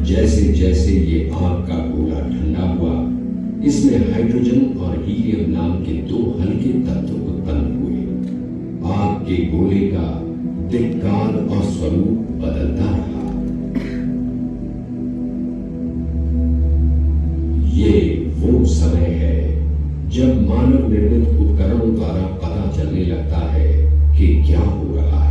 जैसे जैसे ये आग का गोला ठंडा हुआ, इसमें हाइड्रोजन और हीलियम नाम के दो हल्के तत्व उत्पन्न हुए। आग के गोले का दिक्काल और स्वरूप बदलता रहा। ये वो समय है जब मानव निर्मित उपकरणों द्वारा पता चलने लगता है कि क्या हो रहा है।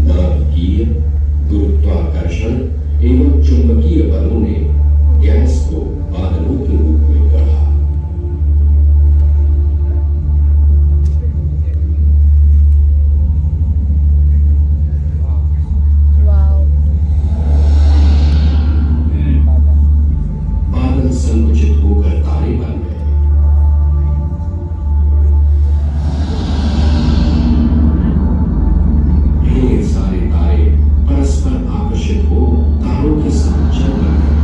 नाभिकीय, गुरुत्वाकर्षण एवं चुंबकीय बलों ने गैस को बादलों के रूप में गढ़ा। बादल संकुचित होकर तारे बन गए। ढेर सारे तारे परस्पर आकर्षित हो तारों के समुच्चय बन गए।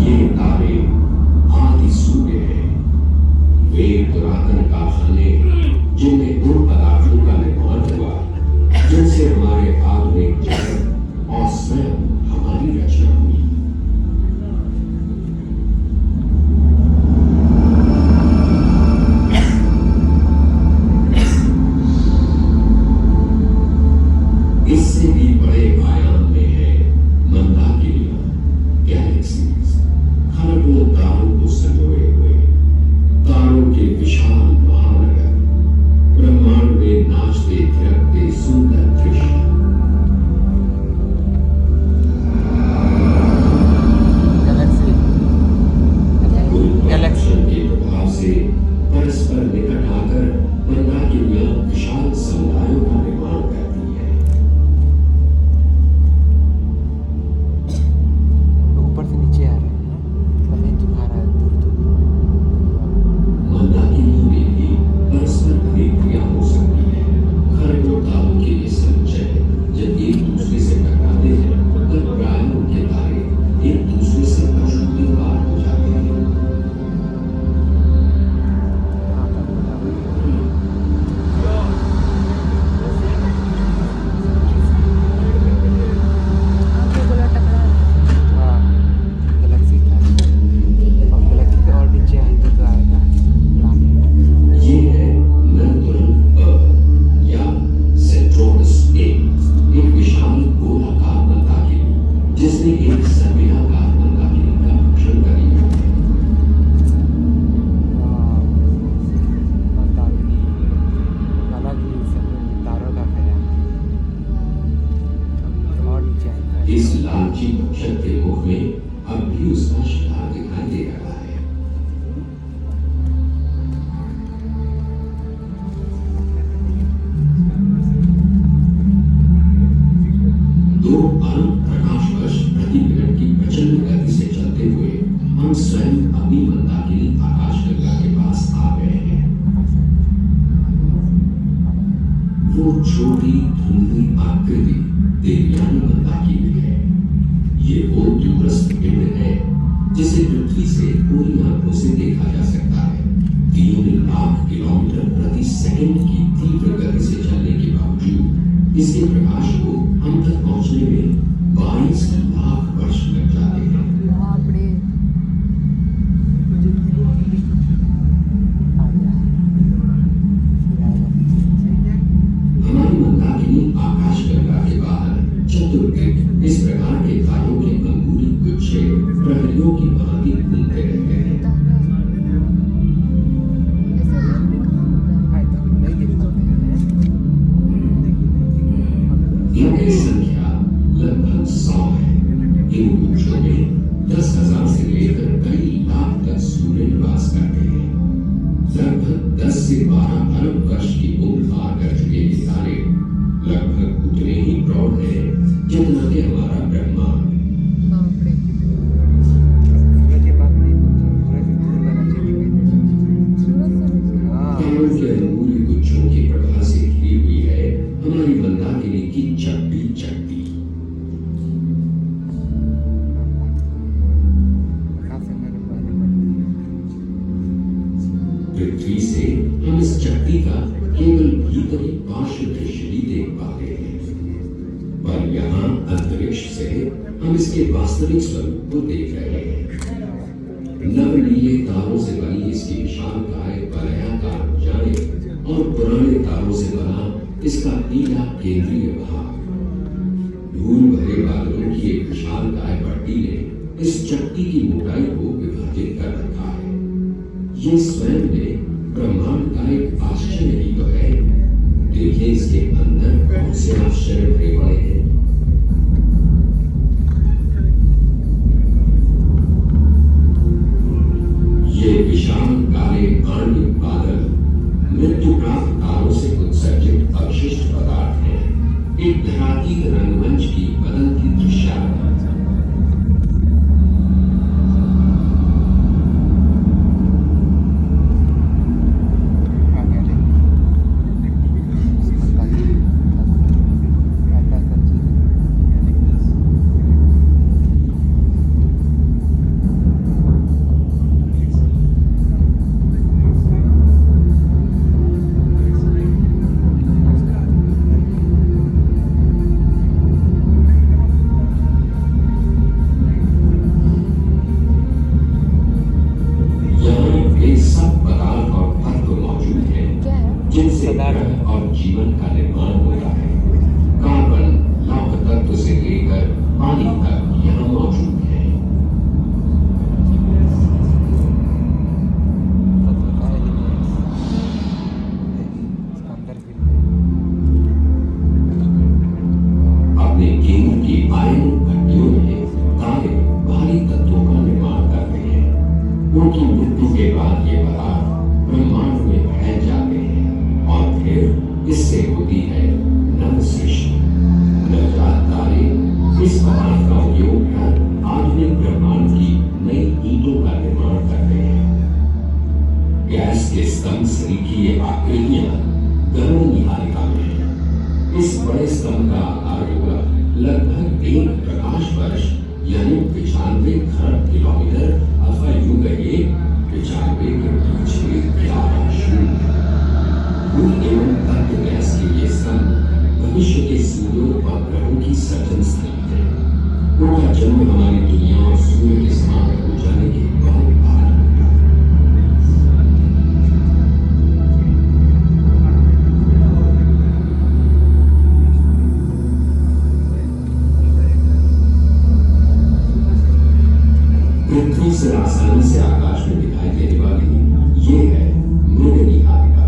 ये तारे आदि सूर्य हैं। वे पुरातन कारखाने जिनमें उन पदार्थों का निर्माण हुआ जिनसे हमारे आधुनिक जगत और स्वयं हमारी रचना हुई। इससे भी बड़े आयाम में है मंदाकिनियां, गैलेक्सीज, खरबों तारों को संजोए हुए तारों के विशाल महानगर, ब्रह्मांड में नाचते थिरकते सुंदर दृश्य। गुरुत्वाकर्षण के प्रभाव से परस्पर निकट आकर मंदाकिनियां विशाल समुदायों का निर्माण करती है। ऊपर से नीचे आ रहे हैं, जमीन झुका रहा है दूर दूर। मंदाकिनियों में भी परस्पर अभिक्रिया हो सकती है। खरबों तारों के ये संचय जब एक दूसरे से टकराते हैं तब प्राय उनके तारे एक दूसरे से अछूती पार हो जाते हैं। हाँ, गैलेक्सी था और गैलेक्सी से और नीचे आई तो आएगा प्लानेट। ये है नर्तुरन अर्थ या सेंट्रोरस ए, एक विशाल गोलाकार मंदाकिनी जिसने एक सर्पिलाकार मंदाकिनी का भक्षण कर लिया है। मंदाकिनी अलग ही समय तारों का फैला और नीचे आएगा। इस लालची भक्षक के मुख में अब भी उसका शिकार दिखाई दे रहा है। दो अरब प्रकाश वर्ष प्रति मिनट की प्रचंड गति से चलते हुए हम स्वयं अपनी मंदाकिनी आकाशगंगा के पास आ गए हैं। वो छोटी धुंधली आकृति देवयानी मंदाकिनी है। ये वो दूरस्थ पिंड है जिसे पृथ्वी से पूरी आंखों से देखा जा सकता है। 3 लाख किलोमीटर प्रति सेकंड की तीव्र गति से चलने के बावजूद इसके प्रकाश को हम तक पहुंचने में 22 लाख वर्ष लग जाते हैं। हमारी मंदाकिनी आकाशगंगा के बाहर चतुर्दिक इस प्रकार के तारों के अंगूरी गुच्छे प्रहरियों की भांति घूमते रहते हैं। नहीं देख सकते हैं। इनकी संख्या लगभग 100 है। हम इसके वास्तविक स्वरूप को देख रहे हैं। नवनीले तारों से बनी इसकी विशालकाय वलयाकार भुजाएं और पुराने तारों से बना इसका पीला केंद्रीय भाग। धूल भरे बादलों की एक विशालकाय पट्टी ने इस चक्की की मोटाई को विभाजित कर रखा है। ये स्वयं में ब्रह्मांड का एक आश्चर्य ही तो है। देखिए इसके अंदर बहुत से आश्चर्य भरे पड़े हैं। ये विशाल काले आणविक बादल मृत्यु प्राप्त तारों से उत्सर्जित अवशिष्ट पदार्थ हैं। एक धरातीत रंगमंच की बदलती दृश्यावली। जिनसे ग्रह और जीवन का निर्माण होता है। कार्बन लौह तत्व से लेकर पानी तक यहाँ मौजूद है। अपने केंद्र की आयन भट्टियों में तारे भारी तत्वों का निर्माण करते हैं। उनकी मृत्यु के बाद ये पदार्थ ब्रह्मांड में फैल जाते हैं और फिर इससे होती है नव सृष्टि। नवजात तारे इस पदार्थ का उपयोग कर आधुनिक ब्रह्मांड की नई ईंटों का निर्माण करते हैं। गैस के स्तंभ सरीखी ये आकृतियां गर्म निहारिका में है। इस बड़े स्तंभ का आकार होगा लगभग 1 प्रकाश वर्ष यानी 95 खरब किलोमीटर अथवा यूं कहिए 95 के पीछे 11 शून्य। भूल एवं तत्व गैस के ये स्तंभ भविष्य के सूर्यों और ग्रहों की सर्जन स्थली है। उनका जन्म हमारी दुनिया और सूर्य के समाप्त हो जाने के बहुत बाद होगा। पृथ्वी से आसानी से आकाश में दिखाई देने वाली ये है मृगनिहारिका।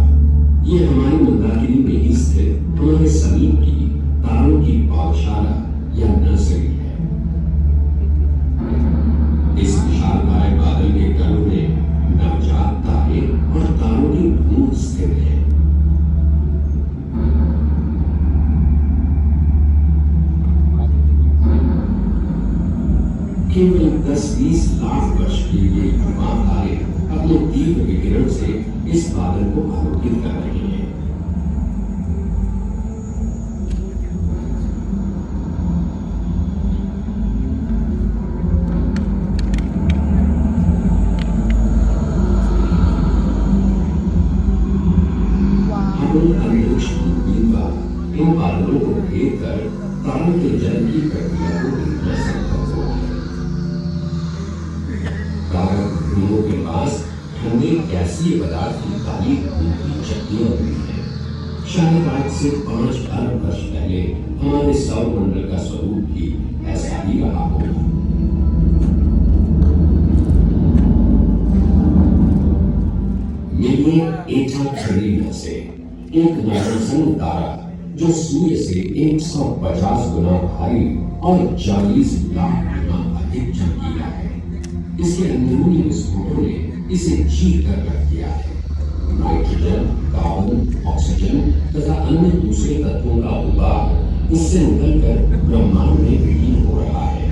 ये हमारी मंदाकिनी में ही स्थित हमारे समीप की तारों की पौधशाला या नर्सरी है। इस विशालकाय बादल के तल में नवजात तारे और तारों की धूम स्थित है। केवल 10-20 लाख वर्ष के लिए युवा तारे अपने तीव्र विकिरण से इस बादल को आलोकित कर रहे हैं। अंतरिक्ष दूरबीन का इन बादलों को घेर कर तारों के जन्म की प्रक्रिया को देखना संभव हुआ है। तारक ग्रहों के पास ठंडे गैसीय पदार्थ की काली धूल की चक्कियां हुई हैं। शायद आज से 5 अरब वर्ष पहले हमारे सौरमंडल का स्वरूप भी ऐसा ही रहा होगा। मिलिए एटा ट्रिलियन से एक नारंगी तारा जो सूर्य से 150 गुना भारी और 40 लाख गुना अधिक चमकीला है। इसके अंदरूनी विस्फोटों ने इसे चीर कर रख दिया है। नाइट्रोजन, कार्बन, ऑक्सीजन तथा अन्य दूसरे तत्वों का उबाल इससे निकलकर ब्रह्मांड में विलीन हो रहा है।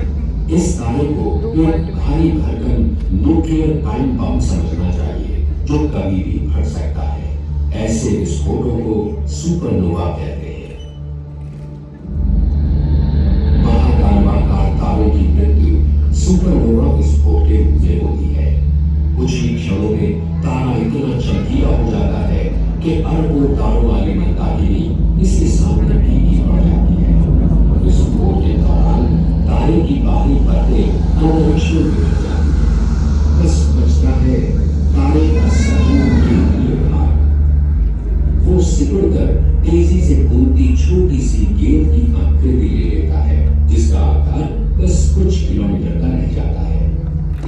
इस तारे को एक भारी भरकम न्यूक्लियर टाइम बम समझना चाहिए जो कभी भी फट सकता है। ऐसे विस्फोटों को सुपरनोवा कहते हैं। महाद्वाराकार तारों की मृत्यु सुपरनोवा विस्फोट के रूप में होती है। कुछ ही क्षणों में तारा इतना चमकीला हो जाता है कि अरबों तारों वाली मंदाकिनी इसके सामने फीकी पड़ जाती है। विस्फोट के दौरान तारे की गेंद की आकृति ले लेता है, जिसका आकार बस कुछ किलोमीटर का रह जाता है।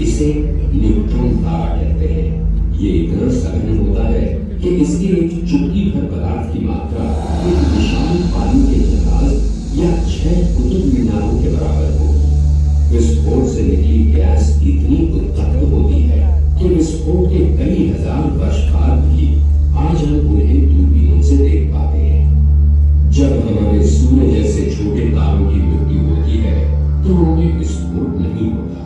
इसे न्यूट्रॉन तारा कहते हैं। ये इतना सघन होता है कि इसकी एक चुटकी भर पदार्थ की मात्रा एक विशाल पानी के जहाज या 6 कुतुब मीनारों के बराबर हो। विस्फोट से निकली गैस इतनी उत्तप्त होती है कि विस्फोट के कई हजार वर्ष बाद भी आज हम उन्हें दूरबीनों से देख पाते हैं। जब हमारे सूर्य जैसे छोटे तारों की मृत्यु होती है तो उनमें विस्फोट नहीं होता।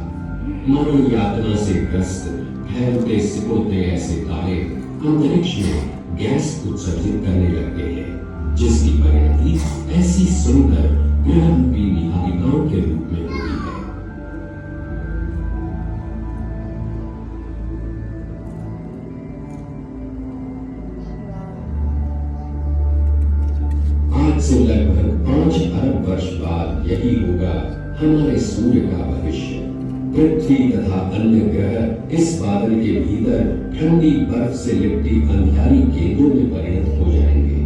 मरण यातना से ग्रस्त फैलते सिकुड़ते ऐसे तारे अंतरिक्ष में गैस उत्सर्जित करने लगते हैं, जिसकी परिणति ऐसी सुंदर ग्रहरूपी निहारिकाओं के रूप में होती है। आज से लगभग 5 अरब वर्ष बाद यही होगा हमारे सूर्य का भविष्य। पृथ्वी तथा अन्य ग्रह इस बादल के भीतर ठंडी बर्फ से लिपटी अंधियारी गेंदों में परिणत हो जाएंगे।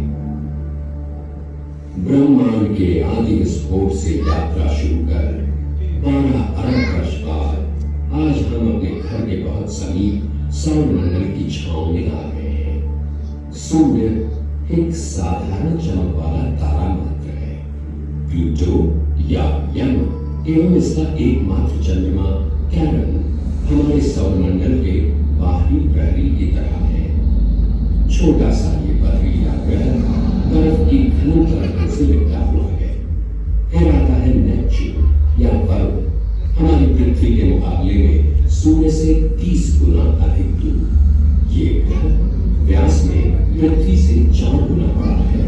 ब्रह्मांड के आदि विस्फोट से यात्रा शुरू कर 12 अरब वर्ष बाद आज हम अपने घर के बहुत समीप सौरमंडल की छांव में आ गए हैं। सूर्य एक साधारण चमक वाला तारा मात्र है। प्लूटो या यम एवं इसका एकमात्र चंद्रमा कैरन हमारे सौरमंडल के बाहरी प्रहरी की तरह है। छोटा सा ये पथरीला ग्रह बर्फ की घनी तरह से लिपटा हुआ है। फिर आता है नेपच्यून या वरुण, हमारी पृथ्वी के मुकाबले में सूर्य से 30 गुना अधिक दूर। ये ग्रह व्यास में पृथ्वी से 4 गुना बड़ा है।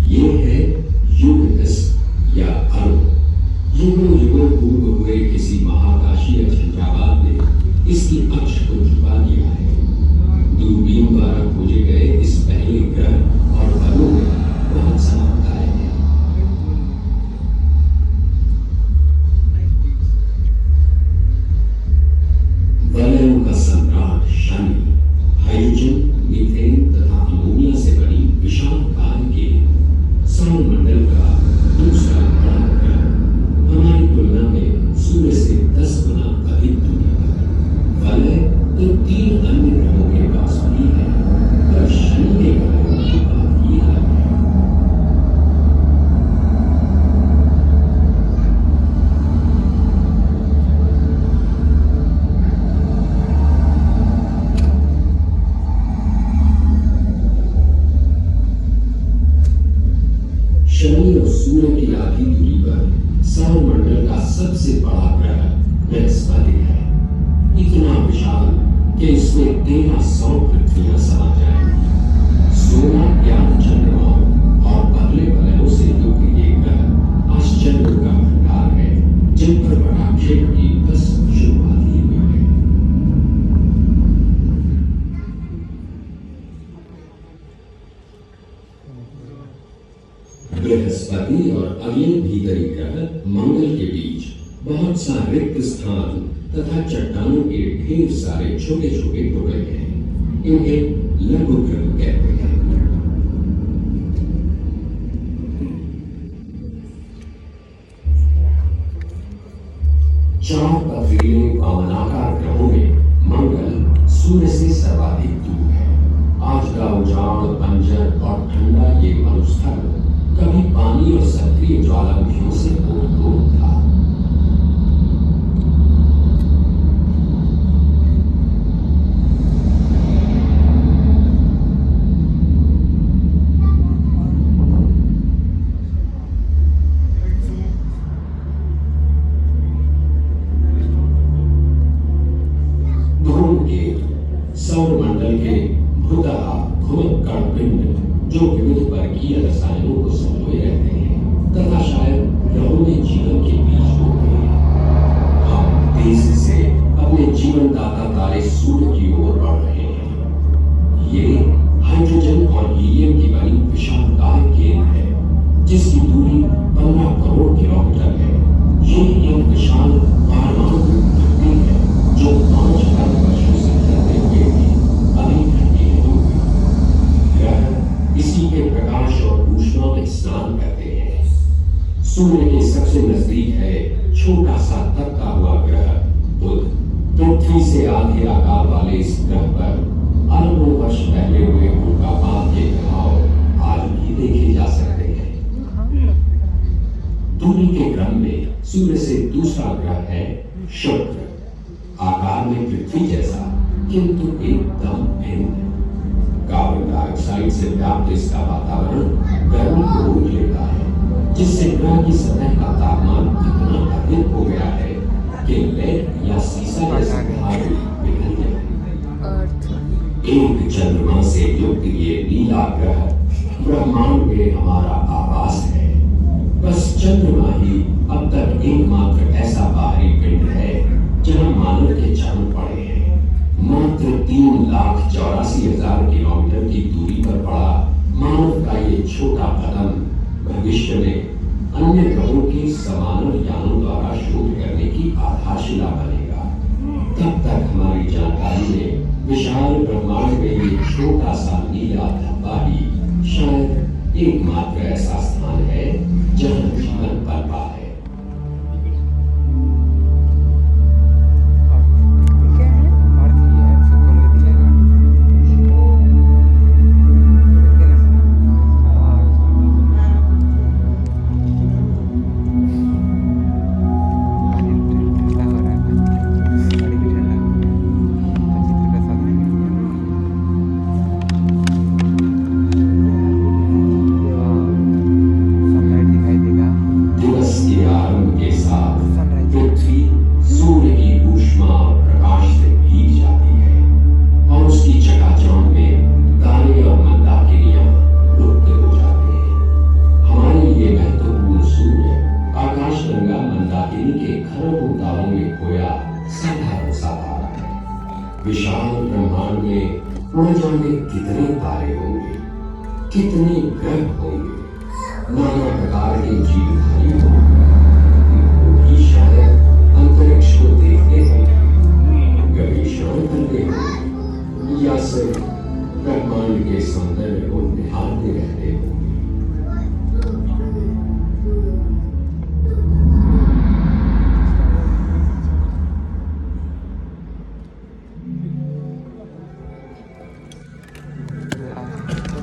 ये है यूरेनस या अरुण। युगों युगों पूर्व हुए किसी महाकाशीय झंझावात ने इसकी अक्ष को झुका दिया है। दूरबीन द्वारा खोजे गए इस पहले ग्रह और अरुण में बहुत समानताएं हैं। वलयों का सम्राट शनि हाइड्रोजन, मीथेन तथा अमोनिया से बनी विशालकाय गेंद सौरमंडल का दूसरा बड़ा ग्रह हमारी तुलना में सूर्य से 10 गुना अधिक दूरी पर। वलय तो 3 अन्य ग्रहों के पास भी है, पर शनि के वलयों की बात ही अलग है। शनि और सूर्य की आधी दूरी पर सौरमंडल का सबसे बड़ा ग्रह बृहस्पति है। इतना विशाल कि इसमें 1300 पृथ्वियां समा जाएंगी। 16 ज्ञात चंद्रमाओं और पतले वलयों से युक्त ये ग्रह आश्चर्यों का भंडार है, जिन पर बड़ाक्षेप की बस शुरुआत ही हुई है। बृहस्पति और अगले भीतरी ग्रह मंगल के बीच बहुत सा रिक्त स्थान तथा चट्टानों के ढेर सारे छोटे छोटे टुकड़े हैं। इन्हें लघु ग्रह कहते हैं। चार पथरीले वामनाकार ग्रहों में मंगल सूर्य से सर्वाधिक दूर है। आज का उजाड़, बंजर और ठंडा ये मरुस्थल कभी पानी और सक्रिय ज्वालामुखियों से ओत-प्रोत था। धूमकेतु सौरमंडल के भूतः घुमक्कड़ पिंड जो विविध वर्गीय रसायनों को संजोए रहते हैं तथा शायद ग्रहों में जीवन के बीज बोते हैं। हम तेजी से अपने जीवन दाता तारे सूर्य की ओर बढ़ रहे हैं। ये हाइड्रोजन और हीलियम की बनी विशालकाय गेंद है, जिसकी दूरी 15 करोड़ किलोमीटर है। ये एक विशाल पारमाणु धरती है जो 5 छोटा सा तपता हुआ ग्रह बुध पृथ्वी से आधे आकार वाले इस ग्रह पर अरबों वर्ष पहले हुए उल्कापात के प्रभाव आज भी देखे जा सकते हैं। दूरी के क्रम में सूर्य से दूसरा ग्रह है शुक्र, आकार में पृथ्वी जैसा किंतु एकदम भिन्न। कार्बन डाइऑक्साइड से व्याप्त इसका वातावरण गर्मी को रोक लेता है, जिससे ग्रह की सतह का तापमान इतना अधिक हो गया है कि लेड या सीसा जैसा धातु पिघल जाए। एक चंद्रमा से युक्त ये नीला ग्रह ब्रह्मांड में हमारा आवास है। बस चंद्रमा ही अब तक एकमात्र ऐसा बाहरी पिंड है जहां मानव के चरण पड़े हैं। मात्र 3,84,000 किलोमीटर की दूरी पर पड़ा मानव का ये छोटा कदम भविष्य में अन्य ग्रहों के समानव यानों द्वारा शोध करने की आधारशिला बनेगा। तब तक हमारी जानकारी में विशाल ब्रह्मांड में ये छोटा सा नीला धब्बा ही शायद एकमात्र ऐसा स्थान है जहां जीवन पनपा है। विशाल ब्रह्मांड में न जाने कितने तारे होंगे, कितने ग्रह होंगे, नाना प्रकार के जीवधारी होंगे।